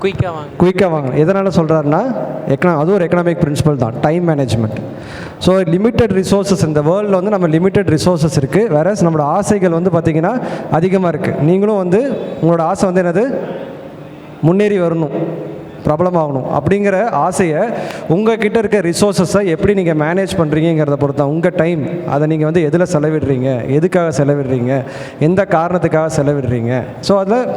குயிக்காக வாங்க. எதனால் சொல்கிறாருன்னா அது ஒரு எக்கனாமிக் பிரின்சிபல் தான், time management. So limited resources இந்த வேர்ல்டில் வந்து நம்ம லிமிட்டட் ரிசோர்ஸஸ் இருக்குது. வேறஸ் நம்மளோட ஆசைகள் வந்து பார்த்திங்கன்னா அதிகமாக இருக்குது. நீங்களும் வந்து உங்களோட ஆசை வந்து என்னது, முன்னேறி வரணும், பிரபலமாகணும் அப்படிங்கிற ஆசையை உங்கள் கிட்டே இருக்க ரிசோர்ஸஸை எப்படி நீங்கள் மேனேஜ் பண்ணுறீங்கிறத பொறுத்து தான். உங்கள் டைம் அதை நீங்கள் வந்து எதில் செலவிடுறீங்க, எதுக்காக செலவிடுறீங்க, எந்த காரணத்துக்காக செலவிடுறீங்க. ஸோ அதில்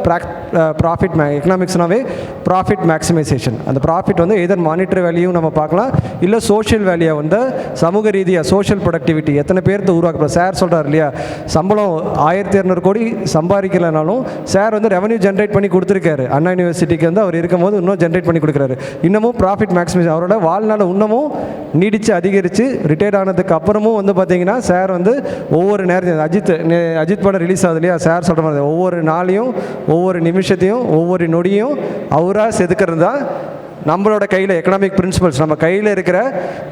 ப்ராஃபிட் எக்கனாமிக்ஸ்னாவே ப்ராஃபிட் மேக்ஸிமைசேஷன். அந்த ப்ராஃபிட் வந்து எதர் மானிட்டரி வேல்யூ நம்ம பார்க்கலாம், இல்லை சோஷியல் வேல்யூ வந்து சமூக ரீதியாக சோஷியல் ப்ரொடக்டிவிட்டி எத்தனை பேர்த்து உருவாக்குறோம். சார் சொல்கிறார் இல்லையா, சம்பளம் 1200 கோடி சம்பாதிக்கலைனாலும் சார் வந்து ரெவன்யூ ஜென்ரேட் பண்ணி கொடுத்துருக்காரு. அண்ணா யூனிவர்சிட்டிக்கு வந்து அவர் இருக்கும்போது இன்னும் ஜென்ரேட் பண்ணி கொடுக்குறாரு. இன்னமும் ப்ராஃபிட் மேக்ஸிமைஸ் அவரோட வாழ்நாள் இன்னமும் நீடித்து அதிகரித்து ரிட்டையர்ட் ஆனதுக்கு அப்புறமும் வந்து பார்த்தீங்கன்னா சார் வந்து ஒவ்வொரு நேரத்தையும் அஜித் படம் ரிலீஸ் ஆகுது இல்லையா, சார் சொல்கிற மாதிரி ஒவ்வொரு நாளையும் ஒவ்வொரு நிமிஷத்தையும் ஒவ்வொரு நொடியும் அவராக செதுக்கிறது தான் நம்மளோட கையில் எக்கனாமிக் பிரின்சிபல்ஸ். நம்ம கையில் இருக்கிற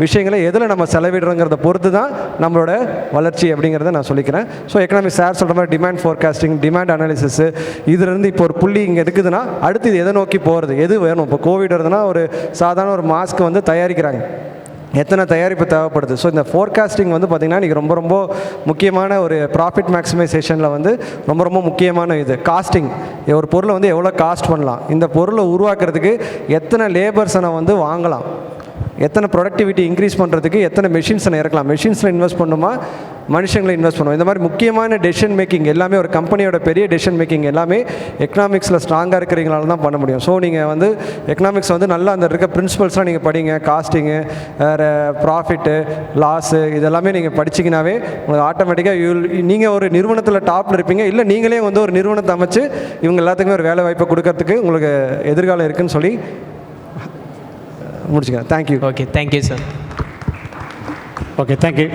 விஷயங்களை எதில் நம்ம செலவிடுறோங்கிறத பொறுத்து தான் நம்மளோட வளர்ச்சி அப்படிங்கிறத நான் சொல்லிக்கிறேன். ஸோ எக்கனாமிக் சார் சொல்கிற மாதிரி டிமாண்ட் ஃபோர்காஸ்டிங், டிமாண்ட் அனாலிசிஸ், இதுலேருந்து இப்போ ஒரு புள்ளி இங்கே இருக்குதுன்னா அடுத்து இது எதை நோக்கி போகிறது, எது வேணும். இப்போ கோவிட் வருதுன்னா ஒரு சாதாரண ஒரு மாஸ்க் வந்து தயாரிக்கிறாங்க, எத்தனை தயாரிப்பு தேவைப்படுது. ஸோ இந்த ஃபோர்காஸ்டிங் வந்து பார்த்திங்கன்னா இன்றைக்கி ரொம்ப ரொம்ப முக்கியமான ஒரு ப்ராஃபிட் மேக்ஸிமைசேஷனில் வந்து ரொம்ப ரொம்ப முக்கியமான இது. காஸ்டிங், ஒரு பொருளை வந்து எவ்வளோ காஸ்ட் பண்ணலாம், இந்த பொருளை உருவாக்குறதுக்கு எத்தனை லேபர்ஸை நான் வந்து வாங்கலாம், எத்தனை ப்ரொடக்டிவிட்டி இன்க்ரீஸ் பண்ணுறதுக்கு எத்தனை மெஷின்ஸை இறக்கலாம், மெஷின்ஸில் இன்வெஸ்ட் பண்ணுமா மனுஷங்களை இன்வெஸ்ட் பண்ணுவோம். இந்த மாதிரி முக்கியமான டெசிஷன் மேக்கிங் எல்லாமே ஒரு கம்பெனியோட பெரிய டெசிஷன் மேக்கிங் எல்லாமே எக்கனாமிக்ஸில் ஸ்ட்ராங்காக இருக்கிறீங்களால தான் பண்ண முடியும். ஸோ நீங்கள் வந்து எக்கனாமிக்ஸ் வந்து நல்லா அந்த இருக்க பிரின்சிபல்ஸ்லாம் நீங்கள் படிங்க. காஸ்டிங்கு, ப்ராஃபிட்டு, லாஸு, இதெல்லாமே நீங்கள் படிச்சிங்கனாவே உங்களுக்கு ஆட்டோமேட்டிக்காக நீங்கள் ஒரு நிறுவனத்தில் டாப்பில் இருப்பீங்க. இல்லை நீங்களே வந்து ஒரு நிறுவனத்தை அமைச்சு இவங்க எல்லாத்துக்குமே ஒரு வேலை வாய்ப்பை கொடுக்கறதுக்கு உங்களுக்கு எதிர்காலம் இருக்குதுன்னு சொல்லி முடிச்சுக்கிறேன். Thank you. Okay, thank you sir. Okay, thank you.